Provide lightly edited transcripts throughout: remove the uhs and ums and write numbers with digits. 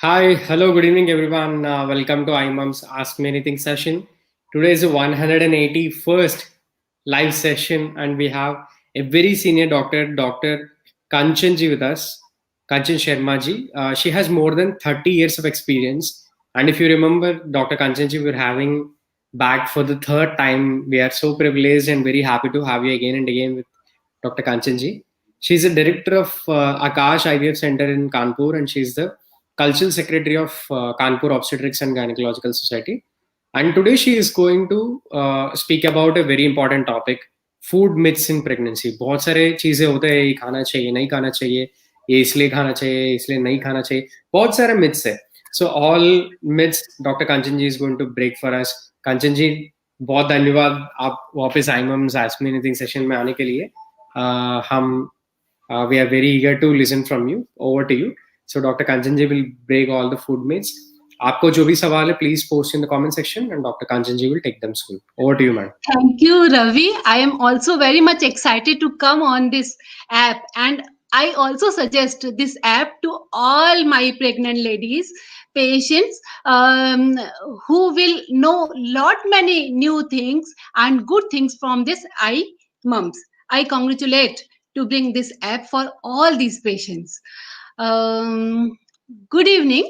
Hi, hello, good evening, everyone. Welcome to iMum's Ask Me Anything session. Today is the 181st live session, and we have a very senior doctor, Dr. Kanchanji, with us. Kanchan Sharma ji. She has more than 30 years of experience. And if you remember, Dr. Kanchanji, we're having back for the third time. We are so privileged and very happy to have you again and again with Dr. Kanchanji. She's a director of Akash IVF Center in Kanpur, and she's the cultural secretary of Kanpur Obstetrics and Gynecological Society. And today she is going to speak about a very important topic, food myths in pregnancy. बहुत सारे चीजें होते हैं, ये खाना चाहिए, नहीं खाना चाहिए, ये इसलिए खाना चाहिए, इसलिए नहीं खाना चाहिए, बहुत सारे myths है. So all myths Dr. Kanchan ji is going to break for us. Kanchan ji, बहुत धन्यवाद आप वापस iMum's Ask Me Anything session में आने के लिए. हम we are very eager to listen from you. Over to you. So Dr. Kanchanji will break all the food myths. आपको जो भी सवाल है, please post in the comment section, and Dr. Kanchanji will take them soon. Over to you, ma'am. Thank you, Ravi. I am also very much excited to come on this app, and I also suggest this app to all my pregnant ladies, patients, who will know lot many new things and good things from this iMums. I congratulate to bring this app for all these patients. Good evening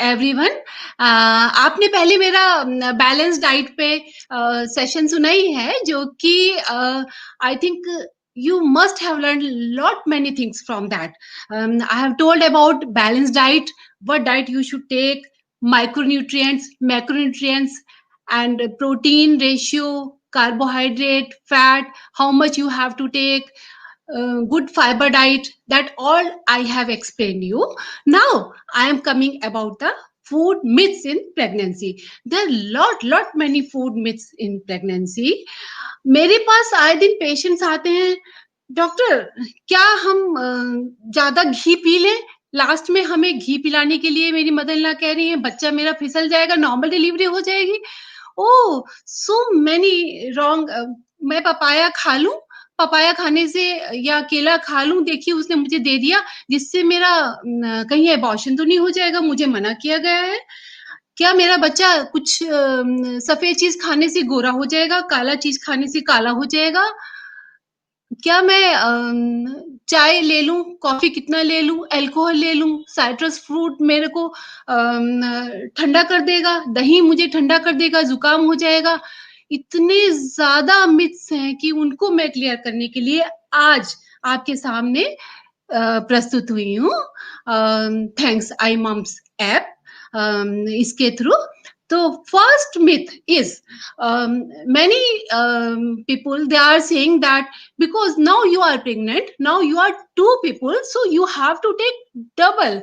everyone. आपने पहले मेरा balance diet पे session सुना ही है, जो कि I think you must have learned lot many things from that. I have told about balanced diet, what diet you should take, micronutrients, macronutrients, and protein ratio, carbohydrate, fat, how much you have to take, good fiber diet. That all I have explained you. Now I am coming about the food myths in pregnancy. There are lot many food myths in pregnancy. मेरे पास आए दिन patients आते हैं, doctor क्या हम ज्यादा घी P लें, last में हमें घी पिलाने के लिए मेरी मदर इन लॉ कह रही है बच्चा मेरा फिसल जाएगा, नॉर्मल डिलीवरी हो जाएगी. ओ सो मेनी रॉन्ग. मैं पपाया खा लूं, पपाया खाने से या केला खा लूं, देखिए उसने मुझे दे दिया, जिससे मेरा कहीं एबॉर्शन तो नहीं हो जाएगा, मुझे मना किया गया है. क्या मेरा बच्चा कुछ सफेद चीज खाने से गोरा हो जाएगा, काला चीज खाने से काला हो जाएगा. क्या मैं चाय ले लूं, कॉफी कितना ले लूं, अल्कोहल ले लूं, साइट्रस फ्रूट मेरे को ठंडा कर देगा, दही मुझे ठंडा कर देगा, जुकाम हो जाएगा. इतने ज्यादा मिथ्स हैं कि उनको मैं क्लियर करने के लिए आज आपके सामने प्रस्तुत हुई हूँ. थैंक्स iMums ऐप इसके through. So first myth is many people, they are saying that because now you are pregnant, now you are two people, so you have to take double.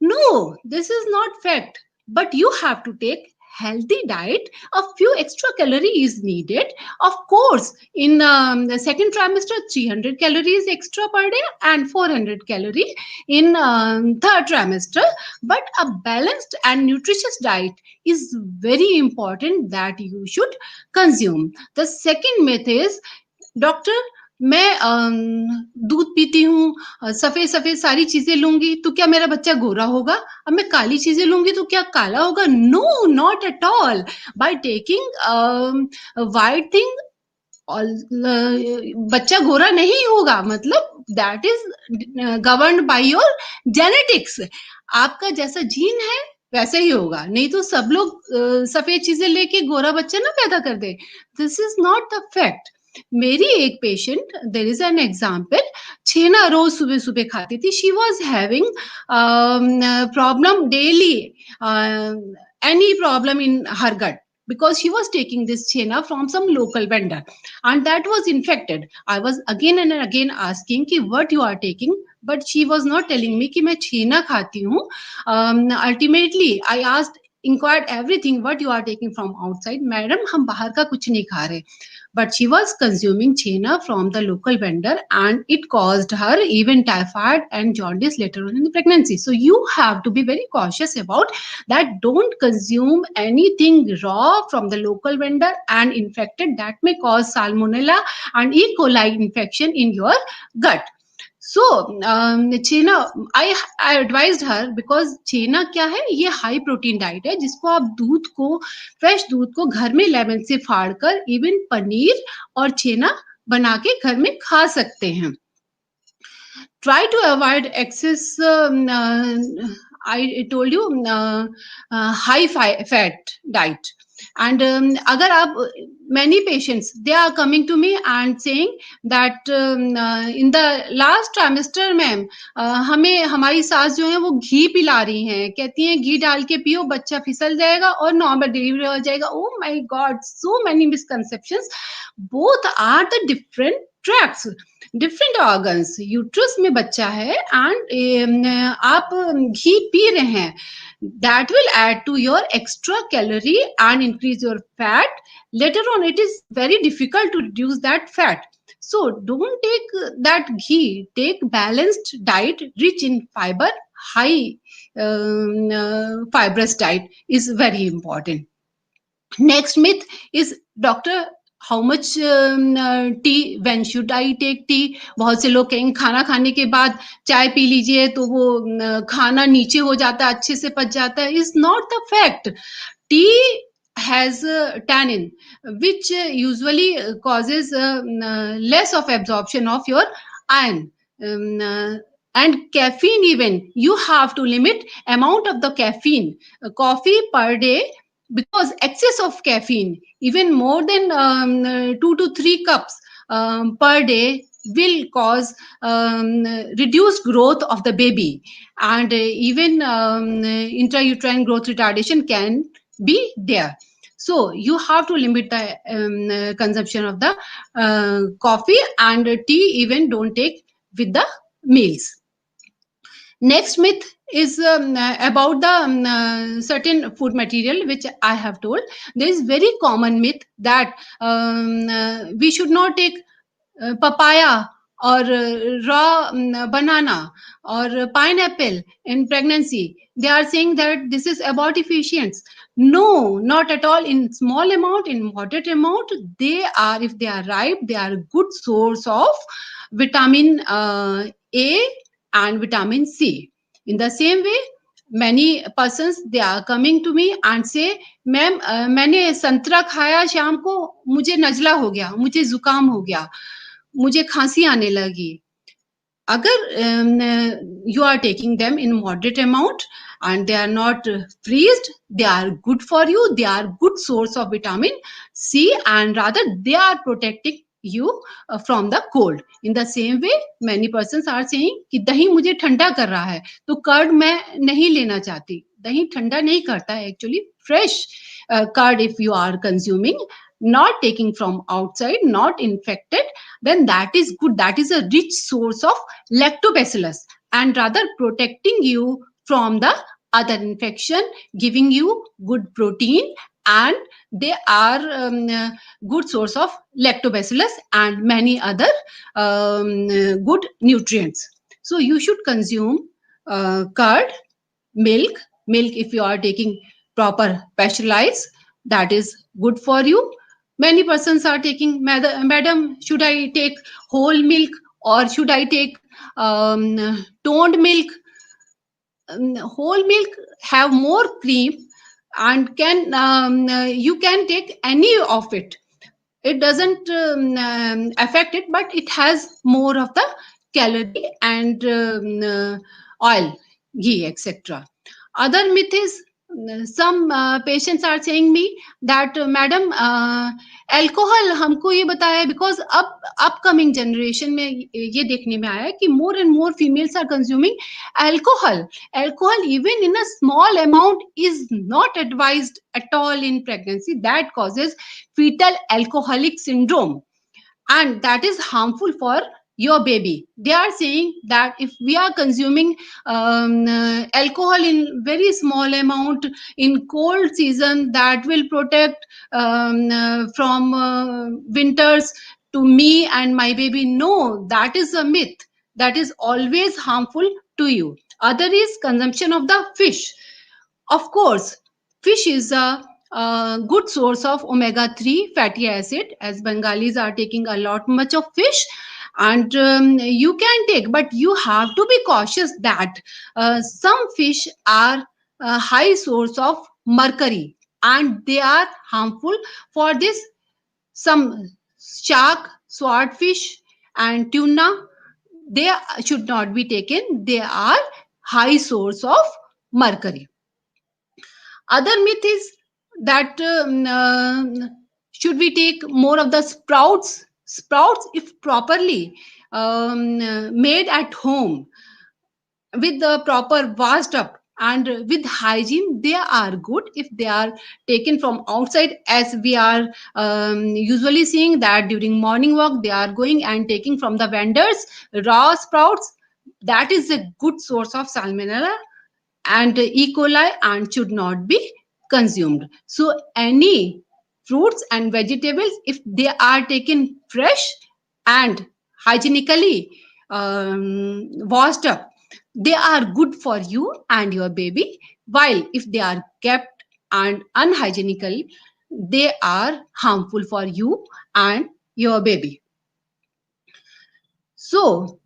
No, this is not fact. But you have to take healthy diet. A few extra calorie is needed. Of course, in the second trimester, 300 calories extra per day and 400 calorie in third trimester. But a balanced and nutritious diet is very important that you should consume. The second myth is, doctor मैं दूध पीती हूँ, सफेद सफेद सारी चीजें लूंगी तो क्या मेरा बच्चा गोरा होगा, अब मैं काली चीजें लूंगी तो क्या काला होगा. No, not at all. By taking white thing बच्चा गोरा नहीं होगा. मतलब that is governed by your genetics. आपका जैसा जीन है वैसे ही होगा, नहीं तो सब लोग सफेद चीजें लेके गोरा बच्चा ना पैदा कर दे. This is not the fact. मेरी एक patient, there is an example, छेना रोज सुबह सुबह खाती थी. She was having problem daily, any problem in her gut, because she was taking this chena from some local vendor and that was infected. I was again and again asking ki what you are taking, but she was not telling me ki main chena khati hu. Ultimately I asked, inquired everything, what you are taking from outside. Madam, hum bahar ka kuch nahi kha rahe. But she was consuming chena from the local vendor and it caused her even typhoid and jaundice later on in the pregnancy. So you have to be very cautious about that. Don't consume anything raw from the local vendor and infected, that may cause salmonella and E. coli infection in your gut. So छेना, I advised her, because छेना क्या है, ये high protein diet है जिसको आप दूध को, फ्रेश दूध को घर में लेमन से फाड़ कर इवन पनीर और छेना बना के घर में खा सकते हैं. Try to avoid excess, I told you, high fat diet. And agar aap, many patients, they are coming to me and saying that in the last trimester ma'am, हमें हमारी सास जो है वो घी पिला रही हैं, कहती हैं घी डाल के पियो, बच्चा फिसल जाएगा और नॉर्मल डिलीवरी हो जाएगा. Oh my God, so many misconceptions. Both are the different tracks, different organs. Uterus में बच्चा है एंड आप घी पी रहे हैं, that will add to your extra calorie and increase your fat. Later on it is very difficult to reduce that fat. So don't take that ghee, take balanced diet rich in fiber. High fibrous diet is very important. Next myth is, doctor, how much tea, when should I take tea. बहुत से लोग कहेंगे खाना खाने के बाद चाय P लीजिए तो वो खाना नीचे हो जाता है, अच्छे से पच जाता है. Is not the fact. T has tannin which usually causes less of absorption of your iron, and caffeine, even you have to limit amount of the caffeine. Coffee per day, because excess of caffeine, even more than 2 to 3 cups per day, will cause reduced growth of the baby, and even intrauterine growth retardation can be there. So you have to limit the consumption of the coffee, and tea even don't take with the meals. Next myth is about the certain food material which I have told. There is very common myth that we should not take papaya or raw banana or pineapple in pregnancy. They are saying that this is abortifacients. No, not at all. In small amount, in moderate amount, they are, if they are ripe, they are a good source of vitamin A and vitamin C. In the same way, many persons, they are coming to me and say, ma'am मैंने संतरा खाया शाम को, मुझे नजला हो गया, मुझे जुकाम हो गया, मुझे खांसी आने लगी. अगर you are taking them in moderate amount and they are not freezed, they are good for you, they are good source of vitamin C, and rather they are protecting you from the cold. In the same way, many persons are saying कि दही मुझे ठंडा कर रहा है, तो curd मैं नहीं लेना चाहती. दही ठंडा नहीं करता है actually. Fresh curd, if you are consuming, not taking from outside, not infected, then that is good. That is a rich source of lactobacillus, and rather protecting you from the other infection, giving you good protein, and they are good source of lactobacillus and many other good nutrients. So you should consume curd, milk if you are taking proper pasteurized, that is good for you. Many persons are taking, madam, should I take whole milk or should I take toned milk? Whole milk have more cream and can you can take any of it. It doesn't affect it, but it has more of the calorie and oil, ghee, etc. Other myth is, some patients are saying me that madam, alcohol हमको ये बताया, because अब upcoming generation में ये देखने में आया कि more and more females are consuming alcohol. Alcohol, even in a small amount, is not advised at all in pregnancy. That causes fetal alcoholic syndrome, and that is harmful for your baby. They are saying that if we are consuming alcohol in very small amount in cold season, that will protect from winters to me and my baby. No, that is a myth. That is always harmful to you. Other is consumption of the fish. Of course, fish is a good source of omega-3 fatty acid, as Bengalis are taking a lot much of fish, and you can take, but you have to be cautious that some fish are a high source of mercury and they are harmful for this. Some shark, swordfish, and tuna, they should not be taken. They are high source of mercury. Other myth is that should we take more of the sprouts? Sprouts, if properly made at home with the proper washed up and with hygiene, they are good. If they are taken from outside, as we are usually seeing that during morning walk they are going and taking from the vendors raw sprouts, that is a good source of salmonella and E. coli and should not be consumed. So any fruits and vegetables, if they are taken fresh and hygienically washed up, they are good for you and your baby. While if they are kept and unhygienical, they are harmful for you and your baby. So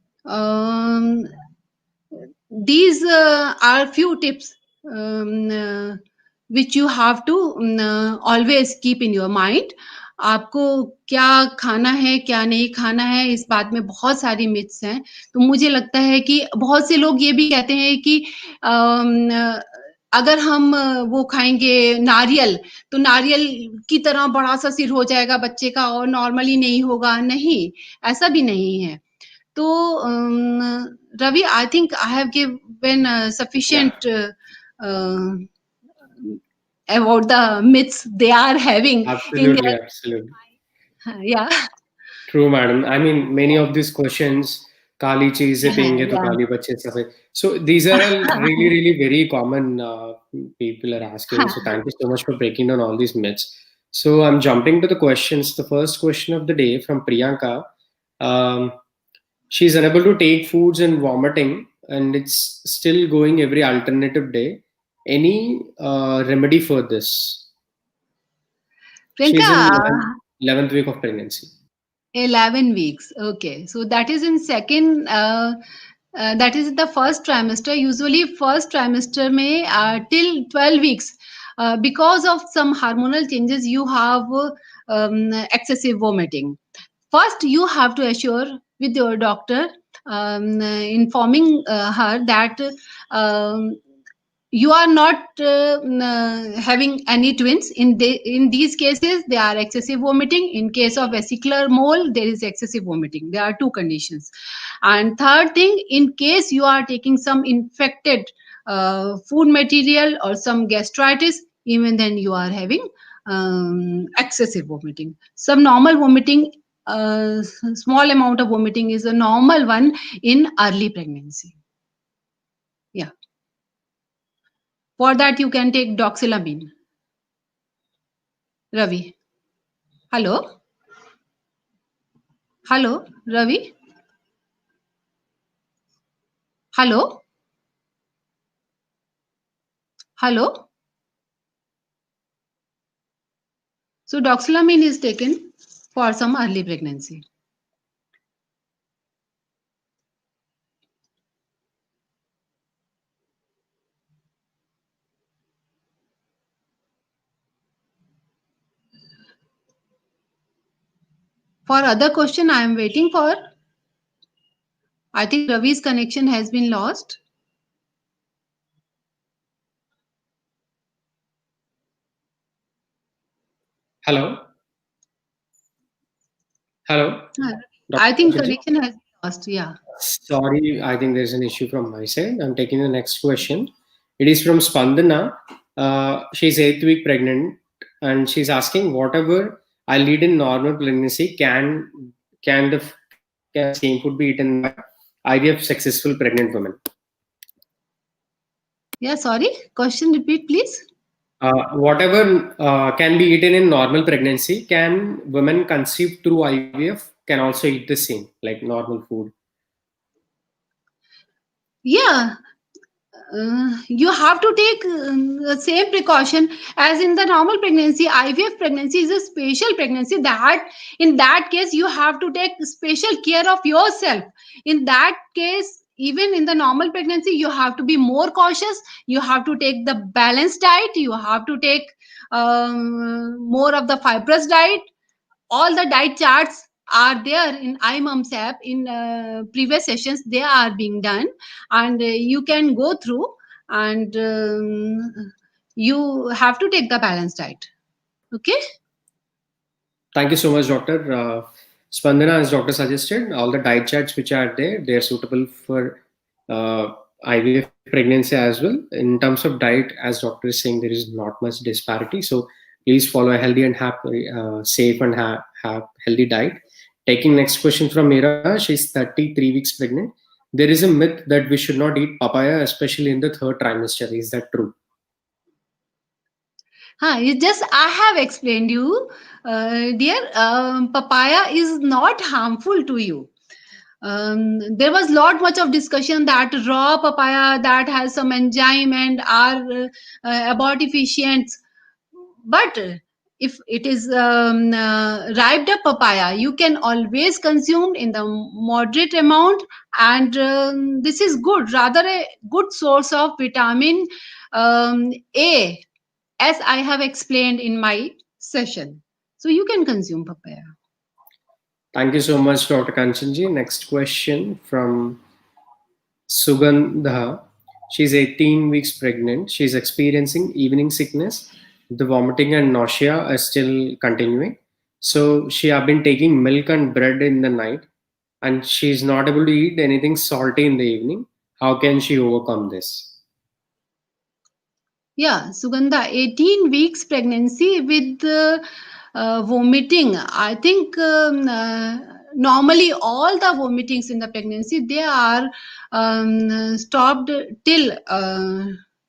these are few tips which you have to always keep in your mind. आपको क्या खाना है क्या नहीं खाना है, इस बात में बहुत सारी मिथ्स हैं. तो मुझे लगता है कि बहुत से लोग ये भी कहते हैं कि अगर हम वो खाएंगे नारियल, तो नारियल की तरह बड़ा सा सिर हो जाएगा बच्चे का और नॉर्मली नहीं होगा. नहीं, ऐसा भी नहीं है. तो Ravi, I think I have given sufficient about the myths they are having in Absolutely, their. absolutely. Yeah. True, madam. I mean, many of these questions, "Kali cheese penge to Yeah. kali bache safe." So these are all really, really very common. People are asking. So thank you so much for breaking down all these myths. So I'm jumping to the questions. The first question of the day from Priyanka. Um, she's unable to take foods and vomiting, and it's still going every alternative day. Any remedy for this? She's in Priyanka, 11th week of pregnancy. 11 weeks. Okay. So that is in second, that is the first trimester. Usually first trimester may till 12 weeks. Because of some hormonal changes, you have excessive vomiting. First, you have to assure with your doctor, informing her that you are not having any twins. In these cases they are excessive vomiting. In case of vesicular mole, there is excessive vomiting. There are two conditions. And third thing, in case you are taking some infected food material or some gastritis, even then you are having excessive vomiting. Some normal vomiting, small amount of vomiting is a normal one in early pregnancy. Yeah. For that, you can take doxylamine. Ravi. Hello? Hello, Ravi? Hello? Hello? So, doxylamine is taken for some early pregnancy. For other question, I am waiting for. I think Ravi's connection has been lost. Hello? Hello? I think Dr. connection has been lost. Yeah. Sorry, I think there's an issue from my side. I'm taking the next question. It is from Spandana. She's 8th week pregnant, and she's asking, whatever I lead in normal pregnancy, can the same food be eaten by IVF successful pregnant women? Yeah, sorry. Question repeat, please. Whatever can be eaten in normal pregnancy, can women conceived through IVF can also eat the same, like normal food? Yeah. you have to take the same precaution as in the normal pregnancy. IVF pregnancy is a special pregnancy, that in that case you have to take special care of yourself. In that case, even in the normal pregnancy, you have to be more cautious. You have to take the balanced diet. You have to take more of the fibrous diet. All the diet charts are there in iMoms app. In previous sessions they are being done, and you can go through, and you have to take the balanced diet. Okay. Thank you so much, Doctor. Spandana, as Doctor suggested, all the diet charts which are there, they are suitable for IVF pregnancy as well. In terms of diet, as Doctor is saying, there is not much disparity. So please follow a healthy and happy, safe and have healthy diet. Taking next question from Mira, she's 33 weeks pregnant. There is a myth that we should not eat papaya, especially in the third trimester. Is that true? It just I have explained you, dear. Papaya is not harmful to you. There was lot much of discussion that raw papaya that has some enzyme and are abortifacient, but if it is ripe up papaya, you can always consume in the moderate amount, and this is good, rather a good source of vitamin A, as I have explained in my session. So you can consume papaya. Thank you so much, Dr. Kanchanji. Next question from Sugandha. She's 18 weeks pregnant. She's experiencing evening sickness. The vomiting and nausea are still continuing. So she have been taking milk and bread in the night, and she's not able to eat anything salty in the evening. How can she overcome this? Yeah, Sugandha, 18 weeks pregnancy with vomiting. I think normally all the vomitings in the pregnancy, they are stopped till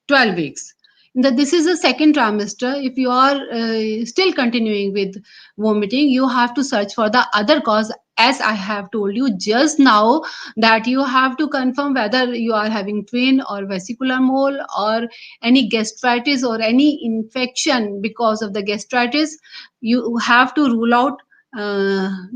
12 weeks. This is the second trimester. If you are still continuing with vomiting, you have to search for the other cause, as I have told you just now, that you have to confirm whether you are having twin or vesicular mole or any gastritis or any infection. Because of the gastritis, you have to rule out,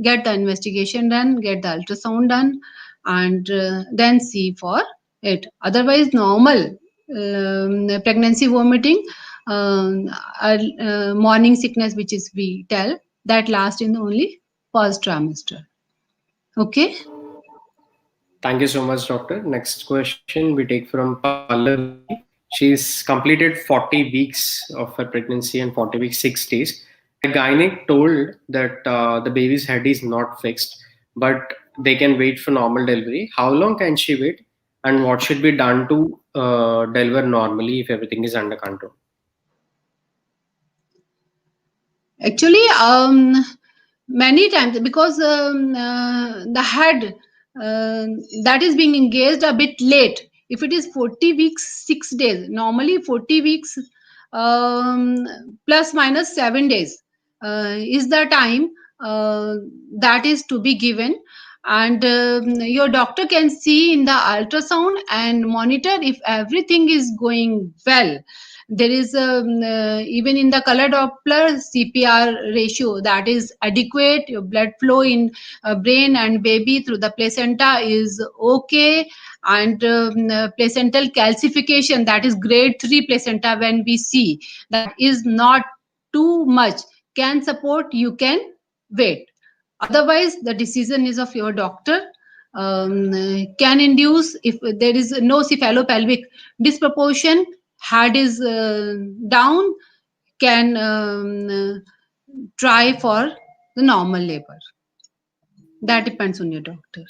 get the investigation done, get the ultrasound done, and then see for it. Otherwise, normal pregnancy vomiting, morning sickness, which is we tell, that lasts in only first trimester. Okay. Thank you so much, Doctor. Next question we take from Pallavi. She's completed 40 weeks of her pregnancy and 40 weeks, 6 days. The gynec told that the baby's head is not fixed, but they can wait for normal delivery. How long can she wait? And what should be done to deliver normally if everything is under control? Actually, many times, because the head that is being engaged a bit late. If it is 40 weeks, 6 days, normally 40 weeks plus minus 7 days is the time that is to be given. And your doctor can see in the ultrasound and monitor if everything is going well. There is even in the color Doppler CPR ratio that is adequate. Your blood flow in brain and baby through the placenta is okay, and placental calcification, that is grade 3 placenta, when we see that is not too much, can support, you can wait. Otherwise, the decision is of your doctor. Can induce, if there is no cephalopelvic disproportion, head is down, can try for the normal labor. That depends on your doctor.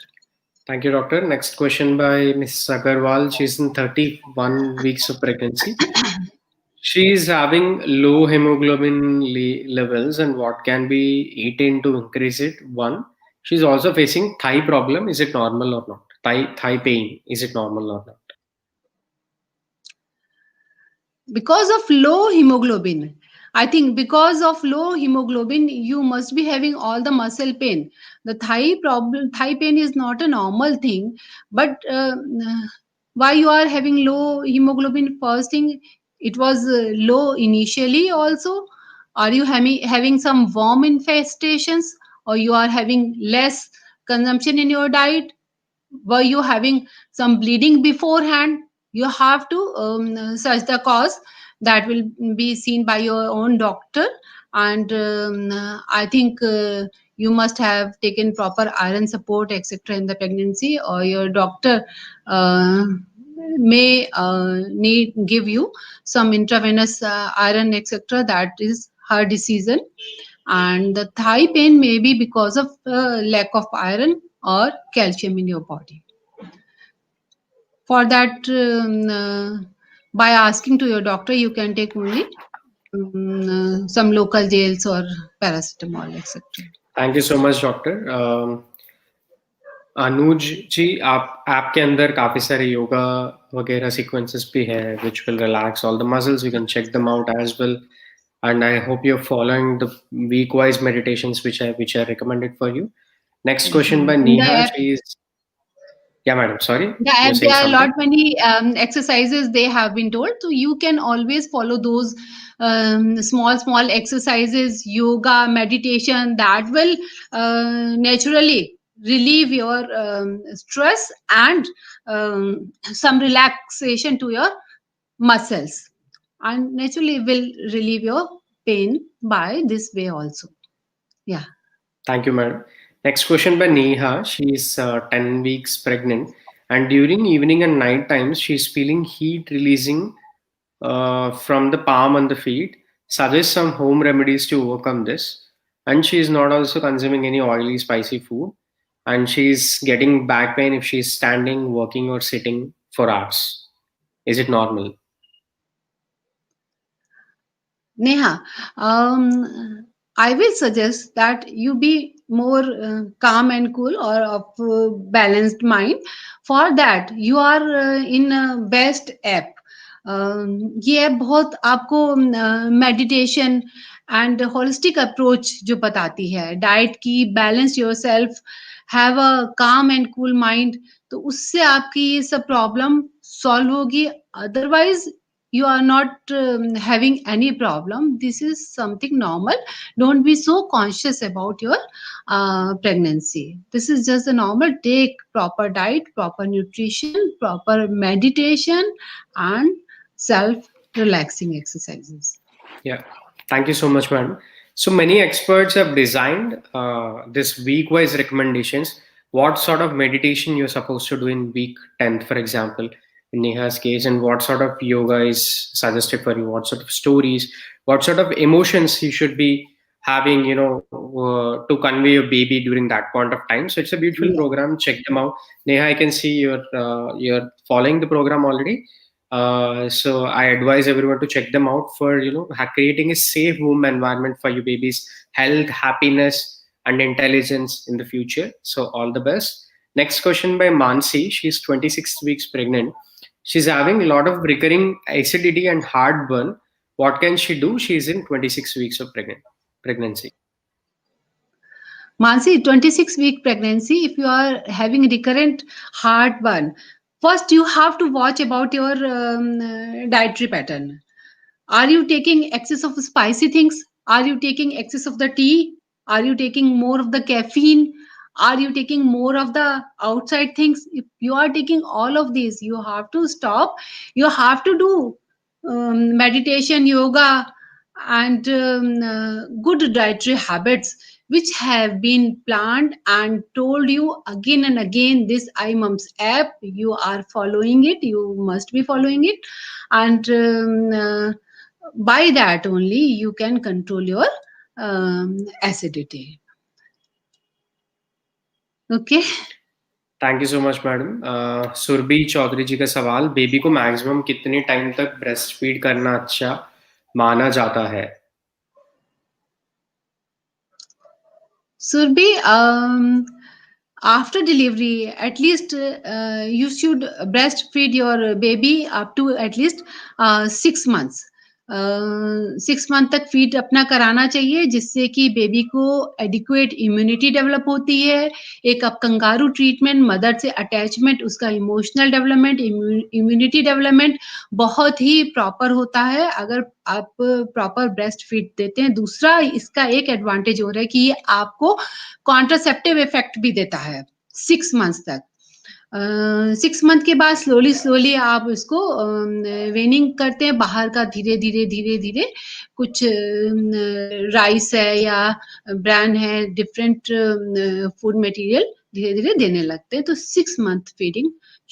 Thank you, Doctor. Next question by Ms. Agarwal. She's in 31 weeks of pregnancy. She is having low hemoglobin levels, and what can be eaten to increase it? One, she's also facing thigh problem. Is it normal or not? Thigh pain. Is it normal or not? Because of low hemoglobin, I think because of low hemoglobin, you must be having all the muscle pain. The thigh pain is not a normal thing, but why you are having low hemoglobin? First thing, it was low initially also. Are you having some worm infestations, or you are having less consumption in your diet? Were you having some bleeding beforehand? You have to search the cause. That will be seen by your own doctor. And I think you must have taken proper iron support etc in the pregnancy, or your doctor uh, may need give you some intravenous iron etc. That is her decision. And the thigh pain may be because of lack of iron or calcium in your body. For that, by asking to your doctor, you can take only some local gels or paracetamol etc. Thank you so much, doctor. अनुज जी, आप आपके अंदर काफी सारे योगा वगैरह sequences भी है which will relax all the muscles. You can check them out as well. And I hope you're following the week-wise meditations which I recommended for you. Next question by In the Neha. app, She is, yeah, madam. Sorry, the app, you're there saying are a something. lot many exercises they have been told, so you can always follow those small exercises, yoga, meditation, that will naturally relieve your stress and some relaxation to your muscles, and naturally will relieve your pain by this way also. Yeah. Thank you, madam. Next question by Neha. She is 10 weeks pregnant, and during evening and night times, she's feeling heat releasing from the palm and the feet. Suggest some home remedies to overcome this. And she is not also consuming any oily, spicy food. And she's getting back pain if she's standing, working, or sitting for hours. Is it normal? Neha, I will suggest that you be more calm and cool, or of balanced mind. For that, you are in best app. ये app बहुत आपको meditation and holistic approach जो बताती है, diet की, balance your self, have a काम and cool mind, तो उससे आपकी ये सब प्रॉब्लम सॉल्व होगी. Otherwise you are not having any problem. This is something normal. Don't be so conscious about your pregnancy. This is just a normal. Take proper diet, proper nutrition, proper meditation, and self relaxing exercises. Yeah. Thank you so much, madam. So many experts have designed this week-wise recommendations. What sort of meditation you're supposed to do in week 10th, for example, in Neha's case, and what sort of yoga is suggested for you? What sort of stories? What sort of emotions you should be having, to convey your baby during that point of time. So it's a beautiful Yeah. program. Check them out. Neha, I can see you're following the program already. So I advise everyone to check them out for creating a safe home environment for your baby's health, happiness, and intelligence in the future. So all the best. Next question by Mansi. She's 26 weeks pregnant. She's having a lot of recurring acidity and heartburn. What can she do? She's in 26 weeks of pregnancy. Mansi, 26-week pregnancy, if you are having recurrent heartburn, first you have to watch about your dietary pattern. Are you taking excess of spicy things? Are you taking excess of the tea? Are you taking more of the caffeine? Are you taking more of the outside things? If you are taking all of these, you have to stop. You have to do meditation, yoga, and good dietary habits which have been planned and told you again and again. This iMums app, you are following it, you must be following it, and by that only you can control your acidity. Okay. Thank you so much madam. Surabhi Chaudhary ji का सवाल, baby को maximum कितने time तक breast feed करना अच्छा माना जाता है? Surbi, after delivery, at least you should breastfeed your baby up to at least 6 months. 6 month तक फीड अपना कराना चाहिए, जिससे कि बेबी को एडिक्वेट इम्यूनिटी डेवलप होती है। एक अब कंगारू ट्रीटमेंट, मदर से अटैचमेंट, उसका इमोशनल डेवलपमेंट, इम्यूनिटी डेवलपमेंट बहुत ही प्रॉपर होता है अगर आप प्रॉपर ब्रेस्ट फीड देते हैं। दूसरा इसका एक एडवांटेज हो रहा है कि ये आपको कॉन्ट्रासेप्टिव इफेक्ट भी देता है 6 मंथ्स तक। 6 मंथ के बाद स्लोली आप इसको वेनिंग करते हैं, बाहर का धीरे-धीरे कुछ राइस है या ब्रैन है, डिफरेंट फूड मटेरियल धीरे-धीरे देने लगते हैं। तो 6 month feeding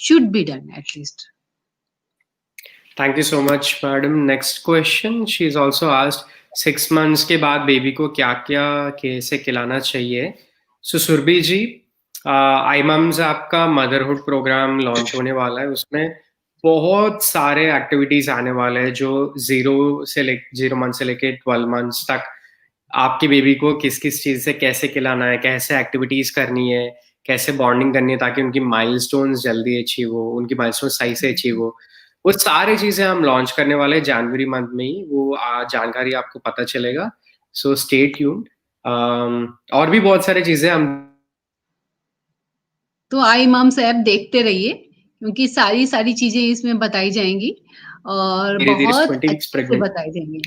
should be done at least. Thank you so much, madam. Next question. She's also asked 6 months के बाद बेबी को क्या क्या कैसे खिलाना चाहिए. So सुरभि जी, iMoms आपका मदरहुड प्रोग्राम लॉन्च होने वाला है. उसमें बहुत सारे एक्टिविटीज आने वाले हैं जो 0 मंथ से लेके 12 मंथ्स तक आपके बेबी को किस किस चीज से कैसे खिलाना है, कैसे एक्टिविटीज करनी है, कैसे बॉन्डिंग करनी है ताकि उनकी माइलस्टोन्स जल्दी अचीव हो, उनकी माइलस्टोन सही से अचीव हो. वो सारी चीजें हम लॉन्च करने वाले हैं जनवरी मंथ में ही. वो जानकारी आपको पता चलेगा. So stay tuned. और भी बहुत सारी चीजें हम तो iMoms ऐप देखते रहिए, क्योंकि सारी चीजें इसमें बताई जाएंगी और धीरे-धीरे बहुत 20 weeks अच्छे से pregnant. बताई जाएंगी.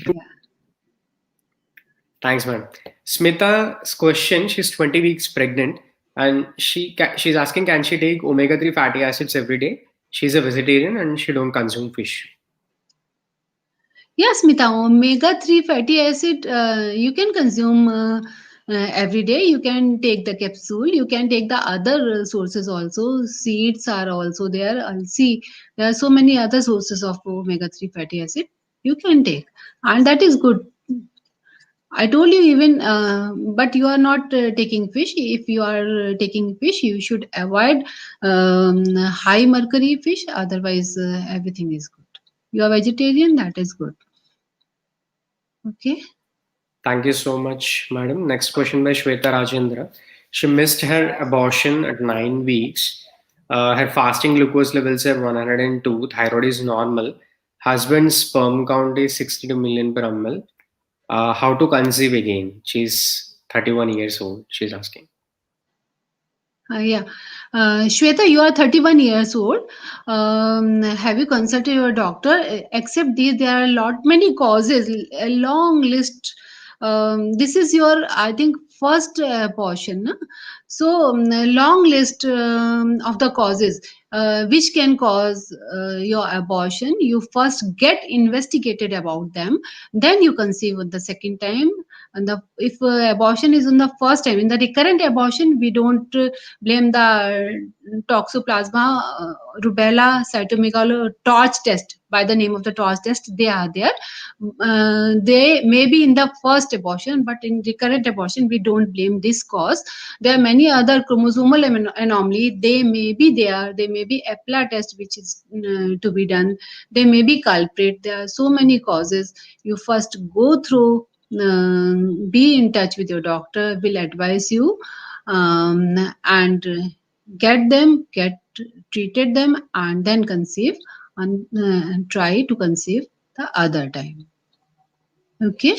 Thanks, ma'am. Smita's question, she's 20 weeks pregnant and she's asking, can she take omega-3 fatty acids every day? She's a vegetarian and she don't consume fish. Yes, Smita, omega-3 fatty acid you can consume every day. You can take the capsule. You can take the other sources also. Seeds are also there. See, there are so many other sources of omega-3 fatty acid you can take, and that is good. I told you even, but you are not taking fish. If you are taking fish, you should avoid high mercury fish. Otherwise, everything is good. You are vegetarian, that is good. Okay. Thank you so much, madam. Next question by Shweta Rajendra. She missed her abortion at 9 weeks. Her fasting glucose levels are 102. Thyroid is normal. Husband's sperm count is 62 million per ml. How to conceive again? She's 31 years old. She's asking. Yeah. Shweta, you are 31 years old. Have you consulted your doctor? Except these, there are many causes, a long list. This is your, I think, first portion. Na? So, long list of the causes which can cause your abortion. You first get investigated about them, then you conceive the second time. And if abortion is on the first time, in the recurrent abortion, we don't blame the toxoplasma, rubella, cytomegalo torch test by the name of the torch test. They are there. They may be in the first abortion, but in recurrent abortion, we don't blame this cause. There are many other chromosomal anomaly. They may be there. They may be EPLA test, which is to be done. They may be culprit. There are so many causes. You first go through, be in touch with your doctor, will advise you, and get treated them, and then conceive, and try to conceive the other time. Okay.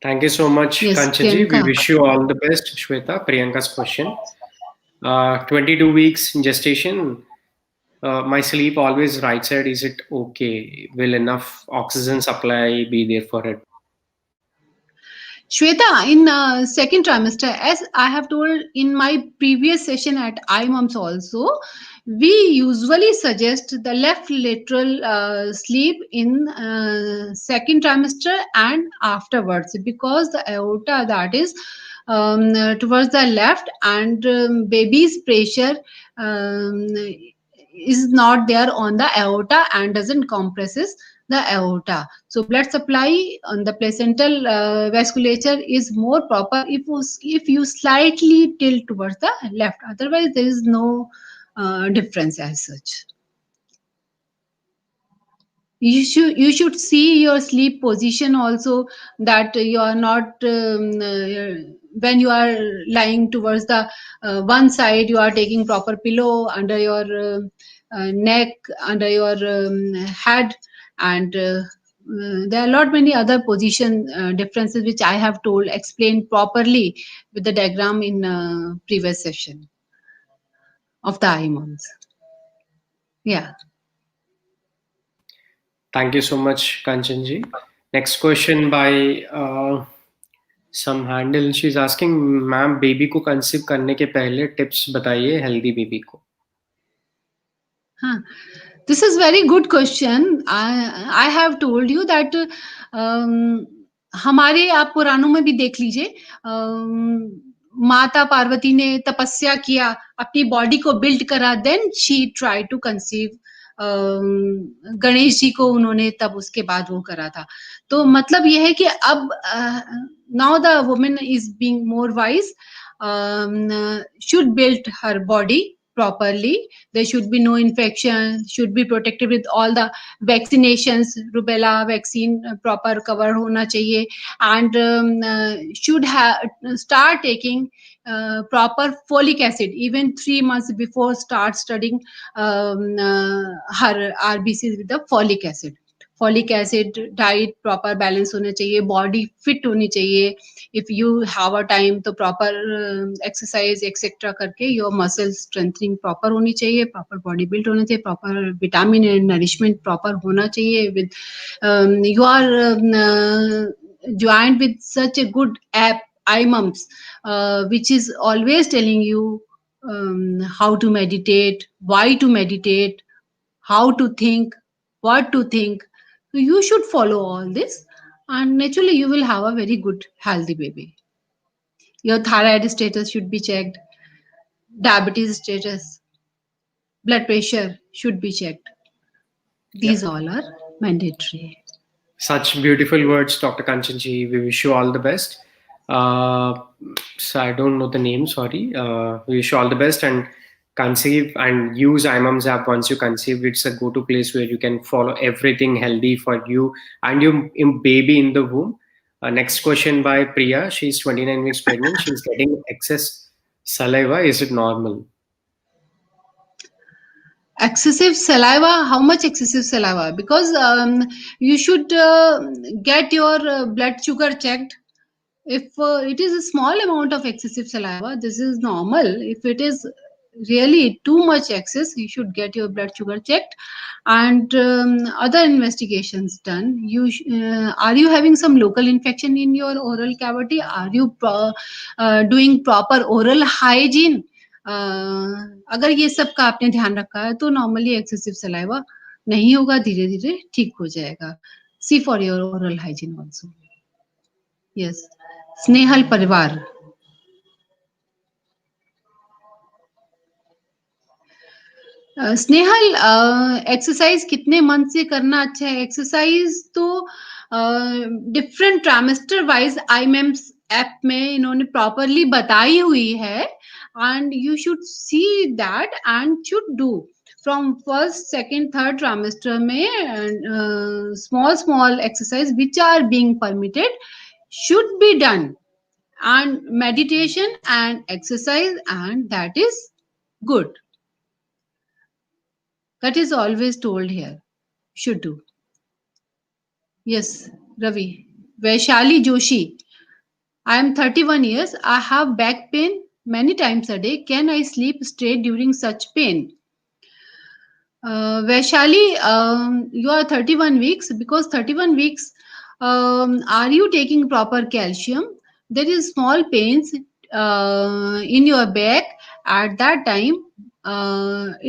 Thank you so much, Yes, Kanchaji. We Priyanka. wish you all the best, Shweta. Priyanka's question. 22 weeks in gestation. My sleep always right side. Is it okay? Will enough oxygen supply be there for it? Shweta, in second trimester, as I have told in my previous session at iMoms also, we usually suggest the left lateral sleep in second trimester and afterwards, because the aorta, that is towards the left, and baby's pressure is not there on the aorta and doesn't compresses the aorta. So blood supply on the placental vasculature is more proper if you slightly tilt towards the left. Otherwise, there is no difference as such. You should see your sleep position also, that you are not when you are lying towards the one side, you are taking proper pillow under your neck, under your head, and there are a lot many other position differences which I have explained properly with the diagram in previous session of the IMOMs. Yeah. Thank you so much, Kanchanji. Next question by some handle. She's asking, ma'am baby को conceive करने के पहले tips बताइए healthy baby को. Huh. This is very good question. I have told you that हमारे आप पुराणों में भी देख लीजिए, माता पार्वती ने तपस्या किया, अपनी बॉडी को बिल्ड करा, then she try to conceive. Ganesh ji को उन्होंने तब उसके बाद वो करा था. तो मतलब ये है कि अब now the women is being more wise, should build her body properly. There should be no infection, should be protected with all the vaccinations, rubella vaccine proper cover hona chahiye, and should start taking proper folic acid even 3 months before start studying her RBCs with the folic acid. Folic acid diet proper balance होना चाहिए, body fit होनी चाहिए. If you have a time तो proper exercise etcetera करके your muscle strengthening proper होनी चाहिए, proper body build होना चाहिए, proper vitamin and nourishment proper होना चाहिए. With you are joined with such a good app iMums, which is always telling you how to meditate, why to meditate, how to think, what to think. So you should follow all this, and naturally you will have a very good healthy baby. Your thyroid status should be checked, diabetes status, blood pressure should be checked. These all are mandatory. Such beautiful words, Dr. Kanchanji. We wish you all the best. So I don't know the name, sorry. We wish you all the best and conceive and use iMoms app once you conceive. It's a go-to place where you can follow everything healthy for you and your baby in the womb. Next question by Priya. She's 29 weeks pregnant. She's getting excess saliva. Is it normal? Excessive saliva, how much excessive saliva? Because you should get your blood sugar checked. If it is a small amount of excessive saliva, this is normal. If it is really too much excess, you should get your blood sugar checked and other investigations done. Are you having some local infection in your oral cavity? Are you doing proper oral hygiene? अगर ये सब का आपने ध्यान रखा है तो normally excessive saliva नहीं होगा, धीरे धीरे ठीक हो जाएगा. See for your oral hygiene also. Yes. Snehal परिवार. स्नेहल, एक्सरसाइज कितने मंथ से करना अच्छा है? एक्सरसाइज तो different trimester wise iMumz app में इन्होंने प्रॉपरली बताई हुई है, and you should see that and should do from first second third trimester में. Small exercise which are being permitted should be done, and meditation and exercise, and that is good. That is always told here. Should do. Yes, Ravi. Vaishali Joshi. I am 31 years. I have back pain many times a day. Can I sleep straight during such pain? Vaishali, you are 31 weeks. Because 31 weeks, are you taking proper calcium? There is small pains in your back at that time.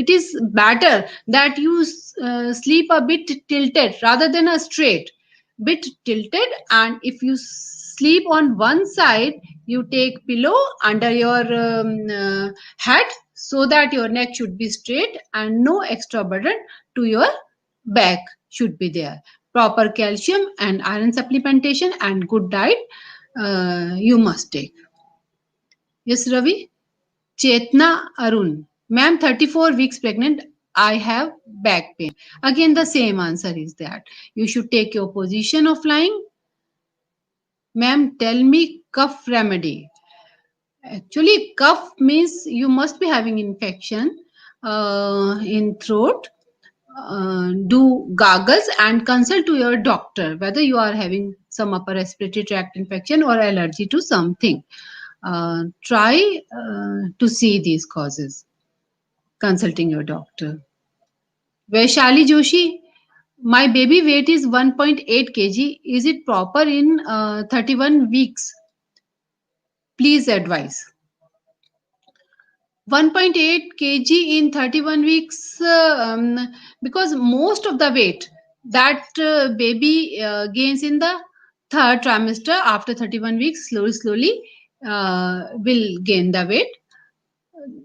It is better that you sleep a bit tilted rather than a straight. Bit tilted, and if you sleep on one side, you take pillow under your head so that your neck should be straight and no extra burden to your back should be there. Proper calcium and iron supplementation and good diet you must take. Yes, Ravi. Chetna Arun. Ma'am, 34 weeks pregnant. I have back pain. Again, the same answer is that you should take your position of lying. Ma'am, tell me cough remedy. Actually, cough means you must be having infection in throat. do gargles and consult to your doctor whether you are having some upper respiratory tract infection or allergy to something. Try to see these causes, consulting your doctor. Vaishali Joshi, my baby weight is 1.8 kg. Is it proper in 31 weeks? Please advise. 1.8 kg in 31 weeks, because most of the weight that baby gains in the third trimester after 31 weeks, slowly will gain the weight.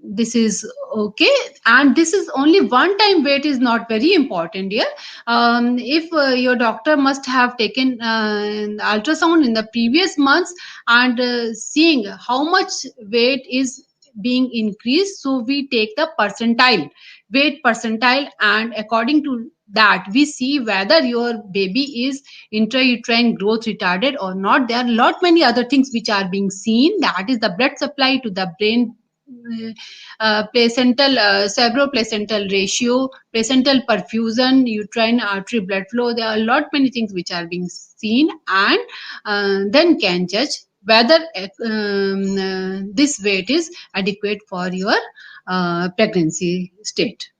This is okay, and this is only one time weight is not very important here. If your doctor must have taken ultrasound in the previous months and seeing how much weight is being increased, so we take the percentile, weight percentile, and according to that we see whether your baby is intrauterine growth retarded or not. There are a lot many other things which are being seen, that is the blood supply to the brain, placental cerebroplacental ratio, placental perfusion, uterine artery blood flow. There are a lot many things which are being seen, and then can judge whether this weight is adequate for your pregnancy state.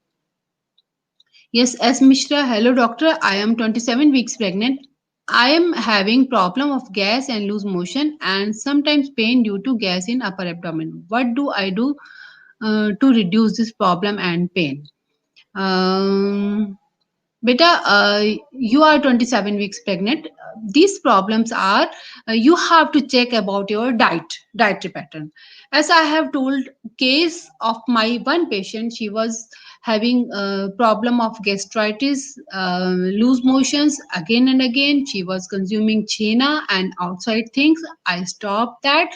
Yes, S. Mishra. Hello, doctor. I am 27 weeks pregnant. I am having problem of gas and loose motion and sometimes pain due to gas in upper abdomen. What do I do to reduce this problem and pain? Um, Beta, you are 27 weeks pregnant. These problems are, you have to check about your dietary pattern. As I have told, case of my one patient, she was having a problem of gastritis, loose motions again and again. She was consuming chena and outside things. I stopped that.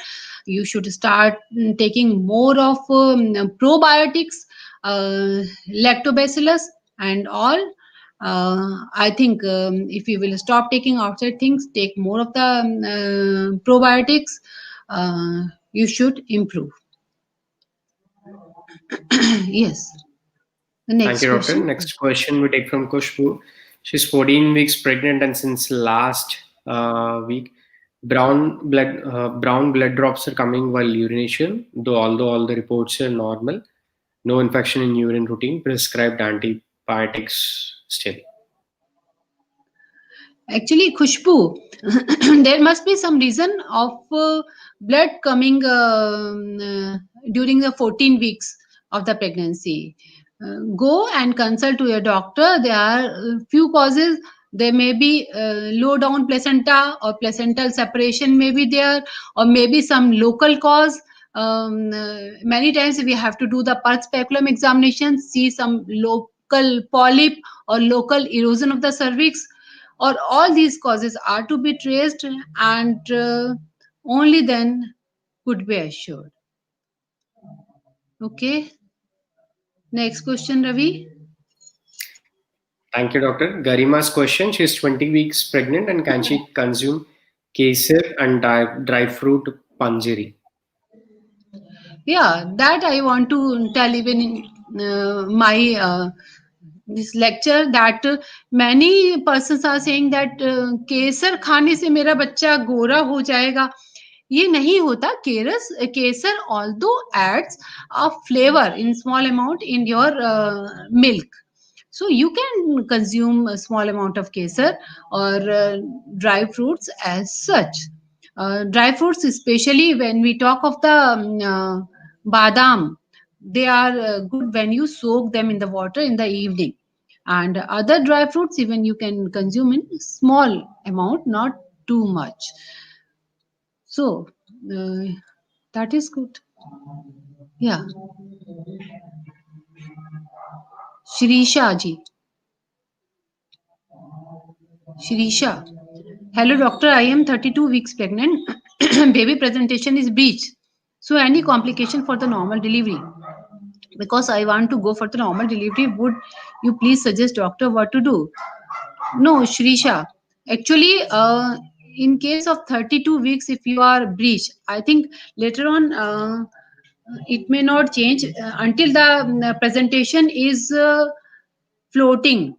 You should start taking more of probiotics, lactobacillus and all. I think if you will stop taking outside things, take more of the probiotics, you should improve. Yes. The Thank next you, doctor. question. Next question we take from Kushbu. She's 14 weeks pregnant, and since last week, brown blood drops are coming while urination. Though although all the reports are normal, no infection in urine routine, prescribed antibiotics still. Actually, Khushbu, there must be some reason of blood coming during the 14 weeks of the pregnancy. Go and consult to your doctor. There are few causes. There may be low down placenta or placental separation may be there, or maybe some local cause. Many times we have to do the pulse speculum examination, see some local polyp or local erosion of the cervix, or all these causes are to be traced, and only then could be assured. Okay. Next question, Ravi. Thank you, doctor. Garima's question. She's 20 weeks pregnant, and can she consume kesar and dry fruit panjiri? Yeah, that I want to tell even in my this lecture, that many persons are saying that केसर खाने से मेरा बच्चा गोरा हो जाएगा. ये नहीं होता. केसर although adds a flavor in small amount in your milk, so you can consume a small amount of kesar or dry fruits as such. Dry fruits, especially when we talk of the badam, they are good when you soak them in the water in the evening. And other dry fruits, even you can consume in small amount, not too much. So that is good. Yeah. Shirisha ji. Shirisha. Hello, doctor. I am 32 weeks pregnant. Baby presentation is breech. So, any complication for the normal delivery? Because I want to go for the normal delivery, would you please suggest doctor what to do? No, Shrisha. Actually, in case of 32 weeks, if you are breech, I think later on it may not change until the presentation is floating.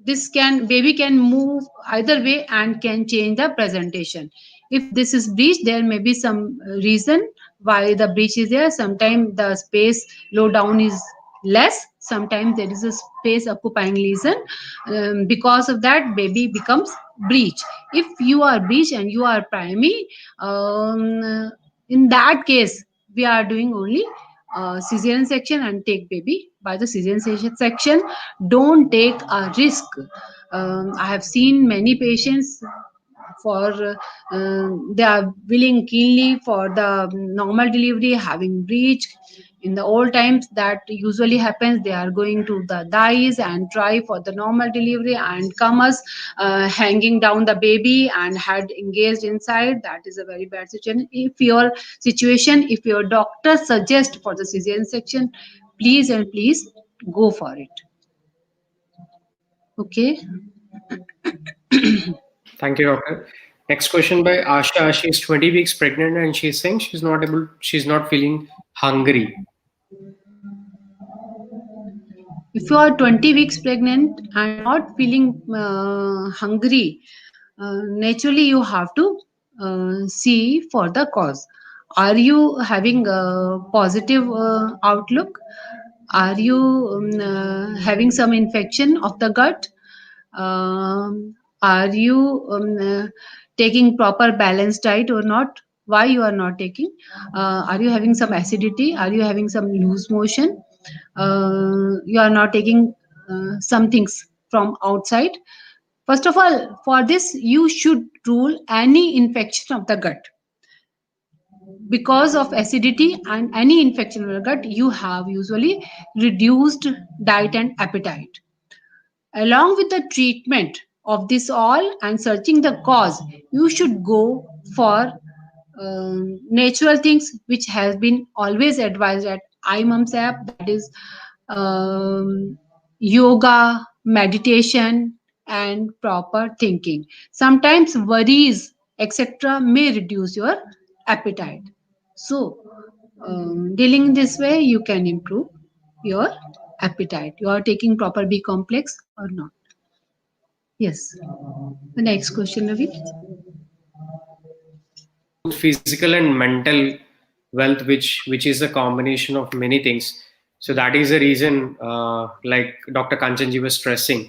This can baby can move either way and can change the presentation. If this is breech, there may be some reason why the breech is there. Sometimes the space low down is less, sometimes there is a space occupying lesion. Because of that, baby becomes breech. If you are breech and you are primary, in that case we are doing only cesarean section and take baby by the cesarean section. Don't take a risk. I have seen many patients for they are willing keenly for the normal delivery, having breech. In the old times, that usually happens. They are going to the dies and try for the normal delivery and come us hanging down the baby and had engaged inside. That is a very bad situation. If your doctor suggests for the cesarean section, please and please go for it. Okay. Thank you, doctor. Next question by Asha. She's 20 weeks pregnant and she's saying she's not feeling hungry. If you are 20 weeks pregnant and not feeling hungry, naturally you have to see for the cause. Are you having a positive outlook? Are you having some infection of the gut? Are you taking proper balanced diet or not? Why you are not taking? Are you having some acidity? Are you having some loose motion? You are not taking some things from outside. First of all, for this, you should rule any infection of the gut. Because of acidity and any infection of the gut, you have usually reduced diet and appetite. Along with the treatment of this all and searching the cause, you should go for natural things which has been always advised at iMoms app, that is yoga, meditation, and proper thinking. Sometimes worries, etc., may reduce your appetite. So, dealing this way, you can improve your appetite. You are taking proper B complex or not? Yes. The next question, Ravi. Physical and mental wealth, which is a combination of many things. So that is the reason, like Dr. Kanchanji was stressing,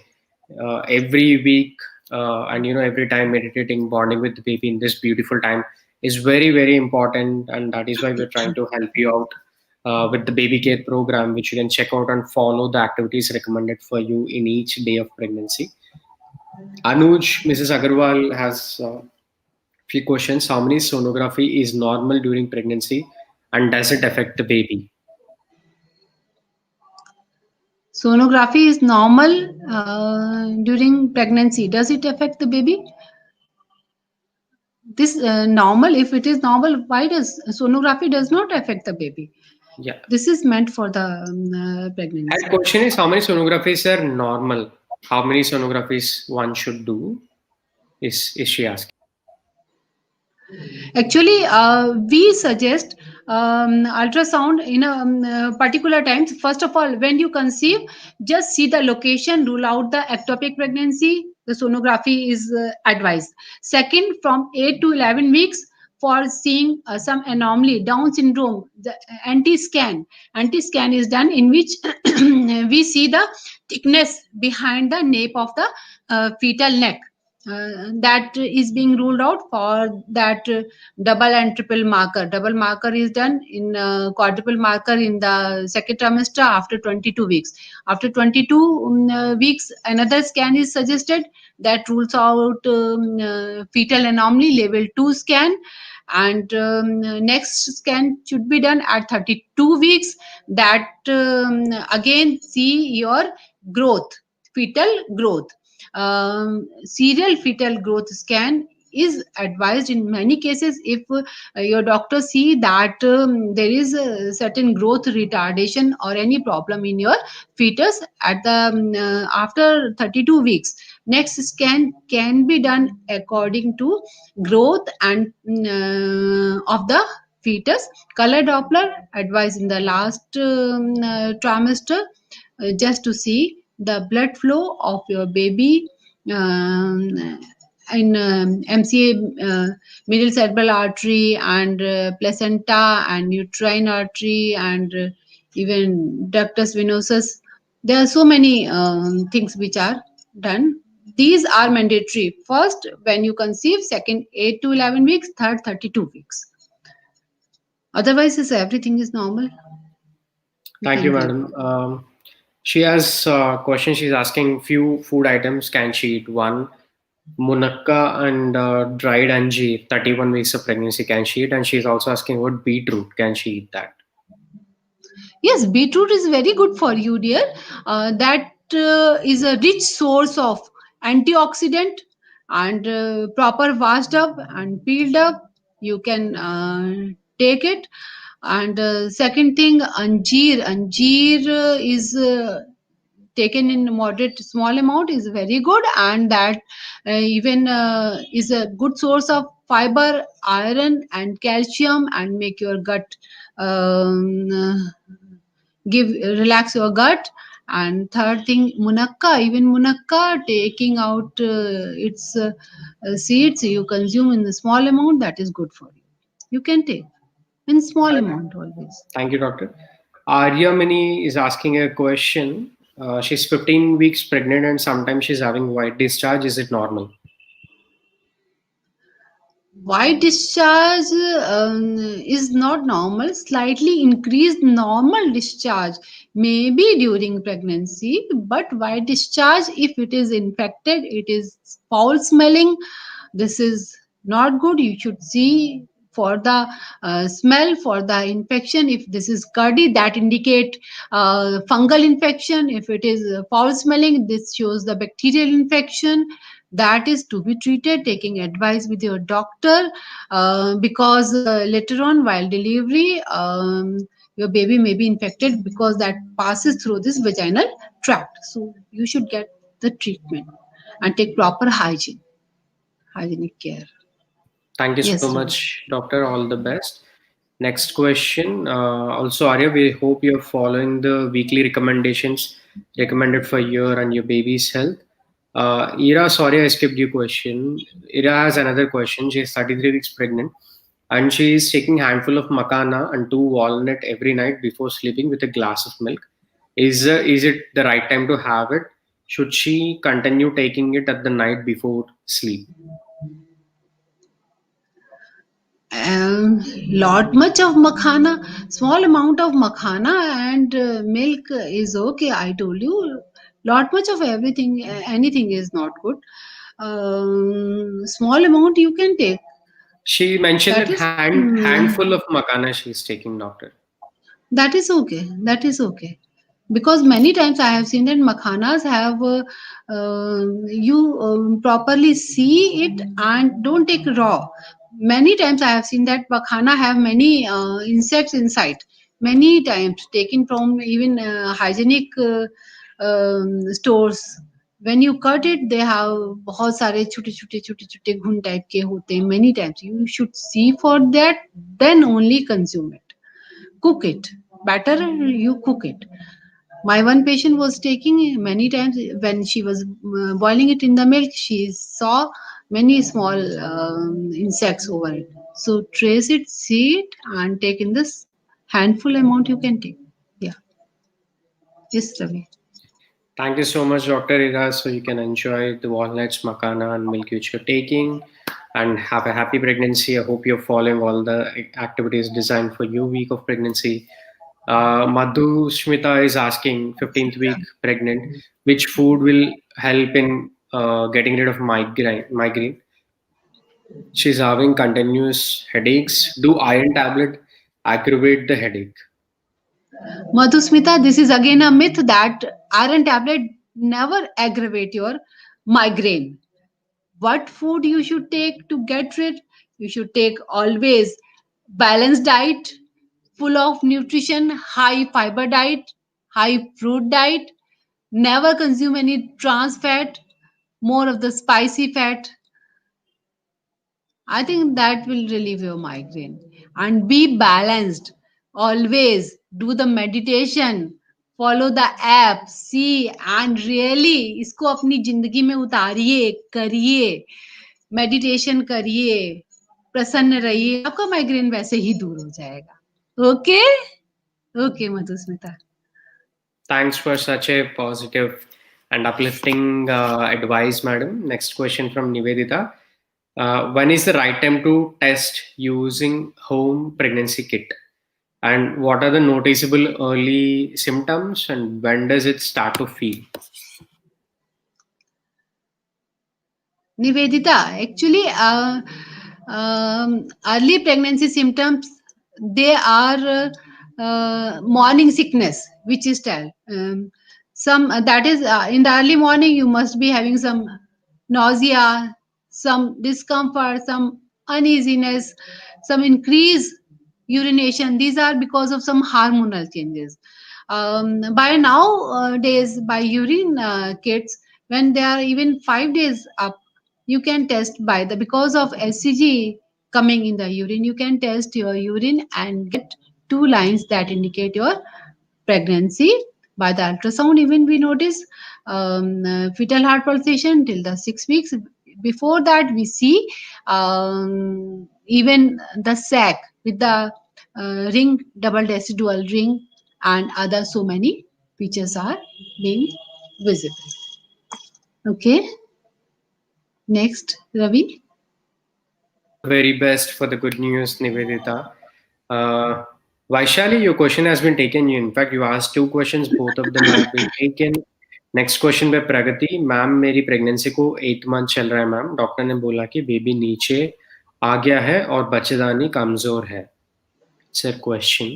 every week and every time meditating, bonding with the baby in this beautiful time is very very important, and that is why we're trying to help you out with the baby care program, which you can check out and follow the activities recommended for you in each day of pregnancy. Anuj, Mrs. Agarwal has few questions. How many sonography is normal during pregnancy, and does it affect the baby? Sonography is normal during pregnancy. Does it affect the baby? This normal, if it is normal, why does sonography does not affect the baby? Yeah. This is meant for the pregnancy. That question is how many sonographies are normal? How many sonographies one should do? Is she asking? Actually, we suggest ultrasound in a particular times. First of all, when you conceive, just see the location, rule out the ectopic pregnancy. The sonography is advised. Second, from 8 to 11 weeks, for seeing some anomaly, Down syndrome, the anti-scan is done, in which we see the thickness behind the nape of the fetal neck. That is being ruled out. For that, double and triple marker. Double marker is done in quadruple marker in the second trimester after 22 weeks. After 22 weeks, another scan is suggested that rules out fetal anomaly, level 2 scan. And next scan should be done at 32 weeks. That again see your growth, fetal growth. Serial fetal growth scan is advised in many cases if your doctor see that there is a certain growth retardation or any problem in your fetus at the after 32 weeks. Next scan can be done according to growth and of the fetus. Color Doppler advised in the last trimester, just to see the blood flow of your baby um, in MCA, middle cerebral artery, and placenta, and uterine artery, and even ductus venosus. There are so many things which are done. These are mandatory. First, when you conceive; second, 8 to 11 weeks; third, 32 weeks. Otherwise, is everything is normal. You Thank you, can take. madam. She has a question. She's asking few food items can she eat? One, munakka and dried anjeer, 31 weeks of pregnancy can she eat? And she's also asking about beetroot. Can she eat that? Yes, beetroot is very good for you, dear. That is a rich source of antioxidant, and proper washed up and peeled up. You can take it. And second thing, anjeer. Anjeer is taken in moderate small amount is very good, and that even is a good source of fiber, iron, and calcium, and make your gut um, give relax your gut. And third thing, munakka. Even munakka, taking out its seeds, you consume in a small amount, that is good for you. You can take in small amount always. Thank you, doctor. Arya Mini is asking a question. She's 15 weeks pregnant and sometimes she's having white discharge. Is it normal? White discharge is not normal, slightly increased normal discharge maybe during pregnancy, but white discharge, if it is infected, it is foul smelling. This is not good. You should see for the smell, for the infection. If this is curdy, that indicate fungal infection. If it is foul smelling, this shows the bacterial infection. That is to be treated, taking advice with your doctor, because later on while delivery, your baby may be infected, because that passes through this vaginal tract. So you should get the treatment and take proper hygienic care. Thank you so Yes, Ravi. much, doctor. All the best. Next question. Also, Arya, we hope you're following the weekly recommendations recommended for your and your baby's health. Ira, sorry I skipped your question. Ira has another question. She's 33 weeks pregnant and she is taking handful of makana and two walnut every night before sleeping with a glass of milk. Is it the right time to have it? Should she continue taking it at the night before sleep? Lot much of makhana, small amount of makhana and milk is okay. I told you, lot much of everything, anything is not good. Small amount you can take. She mentioned That that is handful of makana she's taking, doctor. that is okay. That is okay. Because many times I have seen that makhanas have you properly see it and don't take raw. Many times I have seen that makhana have many insects inside. Many times taken from even hygienic stores. When you cut it, they have बहुत सारे छोटे छोटे घुन type के होते हैं. Many times you should see for that, then only consume it. Cook it. Better you cook it. My one patient was taking many times when she was boiling it in the milk, she saw many small insects over it. So trace it, see it, and take in this handful amount you can take. Yeah. Yes, Ravi. Thank you so much, Dr. Ira. So you can enjoy the walnuts, makana, and milk which you're taking, and have a happy pregnancy. I hope you're following all the activities designed for your week of pregnancy. Madhu Smita is asking, 15th week pregnant, which food will help in getting rid of migraine? She's having continuous headaches. Do iron tablet aggravate the headache? Madhusmita, this is again a myth that iron tablet never aggravate your migraine. What food you should take to get rid? You should take always balanced diet, full of nutrition, high fiber diet, high fruit diet. Never consume any trans fat, more of the spicy fat. I think that will relieve your migraine. And be balanced. Always do the meditation. Follow the app, see and really इसको अपनी जिंदगी में उतारिए, करिए, meditation करिए, प्रसन्न रहिए, आपका migraine वैसे ही दूर हो जाएगा। Okay okay Madhusmita. Thanks for such a positive and uplifting advice, madam. Next question from Nivedita. When is the right time to test using home pregnancy kit? And what are the noticeable early symptoms and when does it start to feel? Nivedita, actually, early pregnancy symptoms, they are morning sickness, which is tell. Some that is in the early morning, you must be having some nausea, some discomfort, some uneasiness, some increase urination. These are because of some hormonal changes. By nowadays, by urine kits, when they are even 5 days up, you can test by the because of SCG coming in the urine. You can test your urine and get two lines that indicate your pregnancy. By the ultrasound, even we notice fetal heart pulsation till the 6 weeks. Before that, we see even the sac with the ring, double decidual ring, and other so many features are being visible. Okay, next, Ravi. All the very best for the good news, Nivedita. Uh, Vaishali, your question has been taken. In fact, you asked two questions, both of them have been taken. Next question पे प्रगति ma'am, मेरी pregnancy को 8 month चल रहा है ma'am, doctor ने बोला कि baby नीचे आ गया है और बच्चेदानी कमजोर है। सर क्वेश्चन,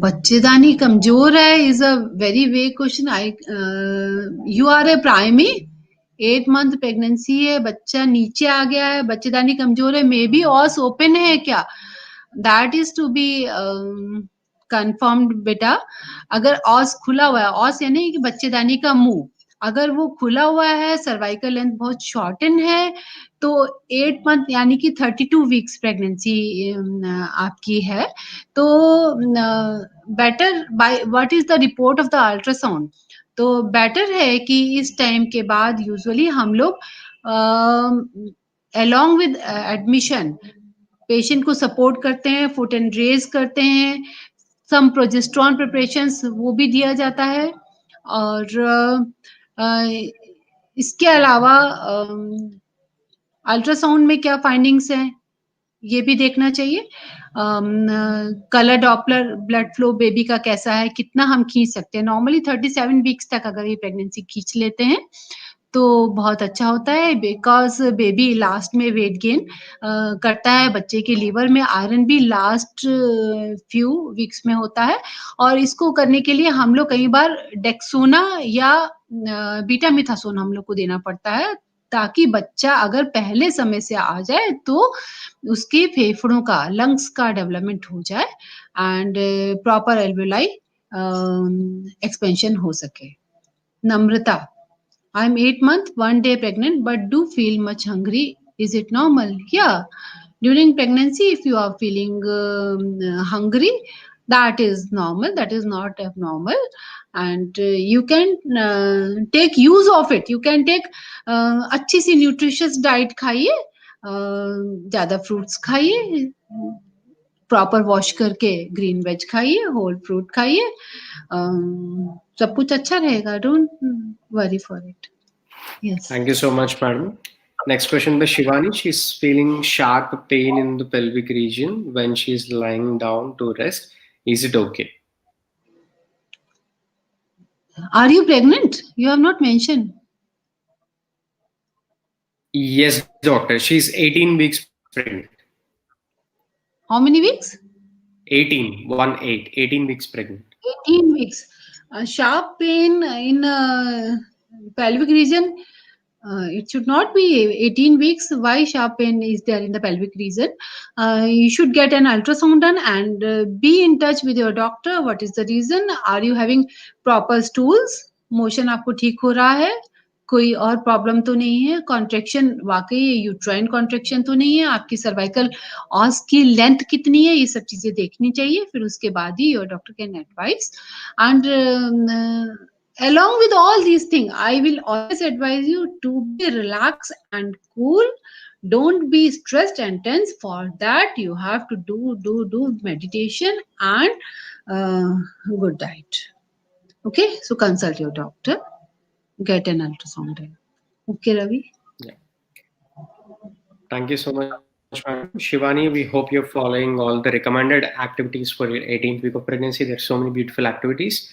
बच्चेदानी कमजोर है is a very vague question. I you are a primi, 8 month pregnancy है, बच्चा नीचे आ गया है, बच्चेदानी कमजोर है, मे बी ऑस ओपन है क्या, that is to be confirmed बेटा। अगर ऑस खुला हुआ है, ऑस यानी कि बच्चेदानी का मुंह, अगर वो खुला हुआ है, सर्वाइकल लेंथ बहुत शॉर्टन है, तो 8 मंथ यानी कि 32 वीक्स प्रेगनेंसी आपकी है। तो better by what is the report of the ultrasound, तो बेटर है कि इस टाइम के बाद यूजुअली हम लोग अलोंग विद एडमिशन पेशेंट को सपोर्ट करते हैं, फुट एंड रेज करते हैं, सम प्रोजेस्ट्रॉन प्रिपरेशंस वो भी दिया जाता है। और इसके अलावा अल्ट्रासाउंड में क्या फाइंडिंग्स हैं ये भी देखना चाहिए। Colour Doppler blood flow baby का कैसा है, कितना हम खींच सकते हैं। नॉर्मली 37 वीक्स तक अगर ये प्रेगनेंसी खींच लेते हैं तो बहुत अच्छा होता है, बिकॉज बेबी लास्ट में वेट गेन करता है, बच्चे के लीवर में आयरन भी लास्ट फ्यू वीक्स में होता है, और इसको करने के लिए हम लोग कई बार डेक्सोना या बीटा मिथासोन हम लोग को देना पड़ता है, ताकि बच्चा अगर पहले समय से आ जाए तो उसके फेफड़ों का, लंग्स का डेवलपमेंट हो जाए एंड प्रॉपर एल्वेलाई एक्सपेंशन हो सके। नम्रता, I'm 8 months, 1 day pregnant, but do feel much hungry. Is it normal? Yeah. During pregnancy, if you are feeling hungry, that is normal. That is not abnormal. And you can take use of it. You can take अच्छी सी nutritious diet खाइए, ज़्यादा fruits खाइए, proper wash करके green veg खाइए, whole fruit खाइए, सब कुछ अच्छा रहेगा। Don't worry for it. Yes, thank you so much madam. Next question पे Shivani, she is feeling sharp pain in the pelvic region when she is lying down to rest, is it okay? Are you pregnant? You have not mention. Yes, doctor. She's 18 weeks pregnant. How many weeks? 18, 1-8, 18 weeks pregnant. 18 weeks. Sharp pain in pelvic region. It should not be 18 weeks. Why sharp pain is there in the pelvic region? You should get an ultrasound done and be in touch with your doctor. What is the reason? Are you having proper stools? Motion आपको ठीक हो रहा है? कोई और problem तो नहीं है, कॉन्ट्रैक्शन वाक़ई यूट्राइन कॉन्ट्रैक्शन तो नहीं है, आपकी सर्वाइकल ऑस की लेंथ कितनी है, ये सब चीज़ें देखनी चाहिए, फिर उसके बाद ही your doctor can advise and along with all these things, I will always advise you to be relaxed and cool. Don't be stressed and tense. For that, you have to do meditation and good diet. Okay, so consult your doctor, get an ultrasound done. Okay, Ravi. Yeah. Thank you so much, madam. Shivani, we hope you're following all the recommended activities for your 18th week of pregnancy. There's so many beautiful activities.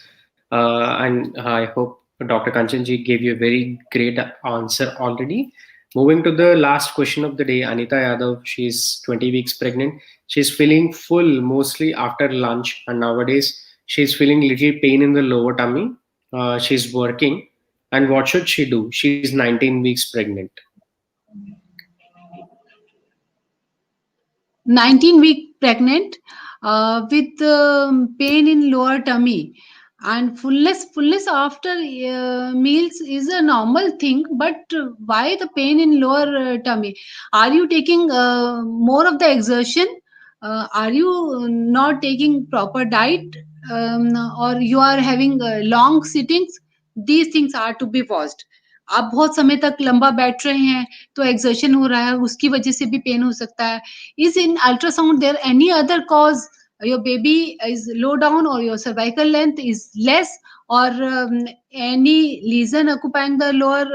And I hope Dr. Kanchanji gave you a very great answer already. Moving to the last question of the day, Anita Yadav, she's 20 weeks pregnant. She's feeling full mostly after lunch, and nowadays she's feeling little pain in the lower tummy. She's working, and what should she do? She's 19 weeks pregnant. 19-week pregnant with pain in lower tummy and fullness after meals is a normal thing, but why the pain in lower tummy? Are you taking more of the exertion? Are you not taking proper diet, or you are having long sittings? These things are to be watched. आप बहुत समय तक लंबा बैठ रहे हैं तो exertion हो रहा है, उसकी वजह से भी पेन हो सकता है. Is in ultrasound there any other cause? Your baby is low down or your cervical length is less, or any lesion occupying the lower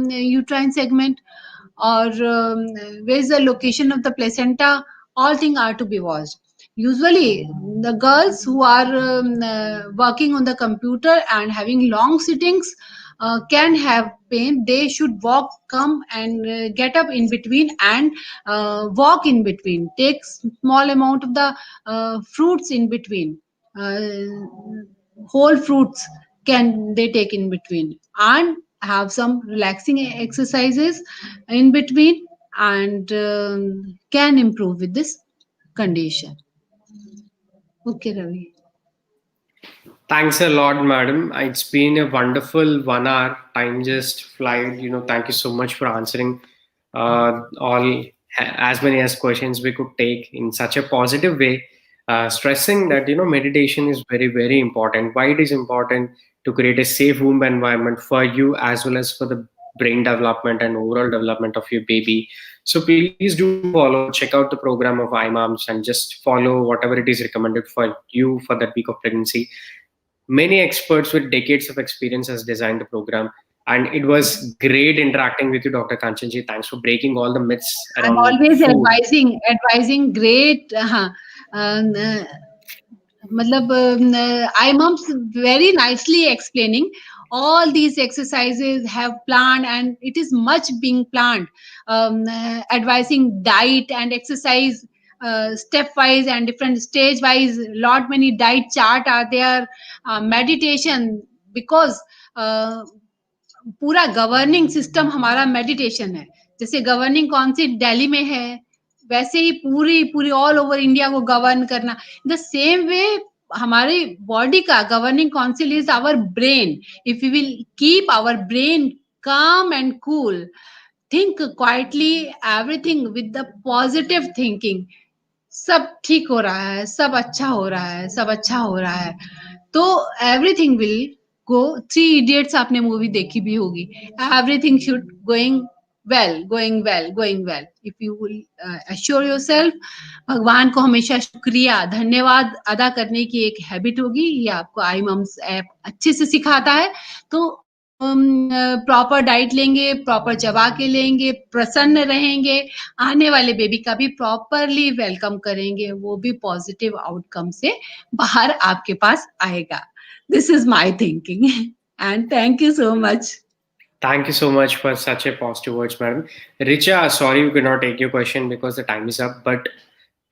uterine segment, or where is the location of the placenta? All things are to be watched. Usually, the girls who are working on the computer and having long sittings can have pain. They should walk, come and get up in between and walk in between. Take small amount of the fruits in between. Whole fruits can they take in between and have some relaxing exercises in between, and can improve with this condition. Okay, Ravi. Thanks a lot, madam. It's been a wonderful 1 hour. Time just flies. Thank you so much for answering all as many as questions we could take in such a positive way. Stressing that meditation is very very important. Why it is important to create a safe womb environment for you as well as for the brain development and overall development of your baby. So please do follow, check out the program of iMoms and just follow whatever it is recommended for you for that week of pregnancy. Many experts with decades of experience has designed the program, and it was great interacting with you, Dr. Kanchanji. Thanks for breaking all the myths I'm around always food. advising great. मतलब iMoms very nicely explaining all these exercises have planned, and it is much being planned, advising diet and exercise stepwise and different stage wise. Lot many diet chart are there, meditation, because पूरा governing system हमारा meditation है. जैसे governing council Delhi में है, वैसे ही पूरी all over India को गवर्न करना. द सेम वे हमारी बॉडी का governing council is our brain. If you will keep our brain calm and cool, think quietly, everything with the positive thinking, सब ठीक हो रहा है, सब अच्छा हो रहा है, सब अच्छा हो रहा है, तो everything will go. Three idiots आपने मूवी देखी भी होगी. Everything should going well if you will assure yourself. भगवान को हमेशा शुक्रिया धन्यवाद अदा करने की एक हैबिट होगी. ये आपको iMoms ऐप अच्छे से सिखाता है. तो प्रॉपर डाइट लेंगे, प्रॉपर चबा के लेंगे, प्रसन्न रहेंगे, आने वाले बेबी का भी प्रॉपरली वेलकम करेंगे, वो भी पॉजिटिव आउटकम से बाहर आपके पास आएगा. This is my thinking and thank you so much. Thank you so much for such a positive words, madam. Richa, sorry we could not take your question because the time is up, but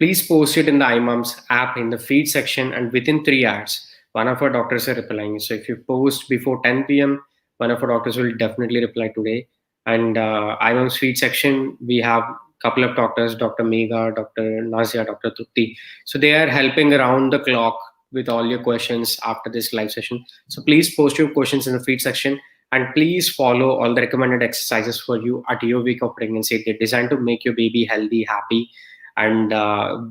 please post it in the iMoms app in the feed section, and within 3 hours, one of our doctors are replying. So if you post before 10 p.m., one of our doctors will definitely reply today. And iMoms feed section, we have a couple of doctors, Dr. Megha, Dr. Nazia, Dr. Trupti. So they are helping around the clock with all your questions after this live session. So please post your questions in the feed section, And please follow all the recommended exercises for you at your week of pregnancy. They're designed to make your baby healthy, happy, and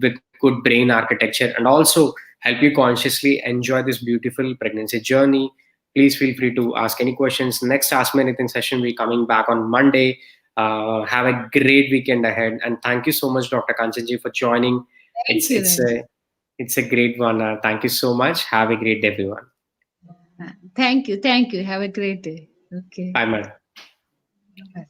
with good brain architecture, and also help you consciously enjoy this beautiful pregnancy journey. Please feel free to ask any questions. Next Ask Me Anything session will be coming back on Monday. Have a great weekend ahead, and thank you so much, Dr. Kanchanji, for joining. Thank It's you, it's Ranjit. a it's a great one. Thank you so much. Have a great day, everyone. Thank you. Thank you. Have a great day. Okay. Bye, madam. Bye.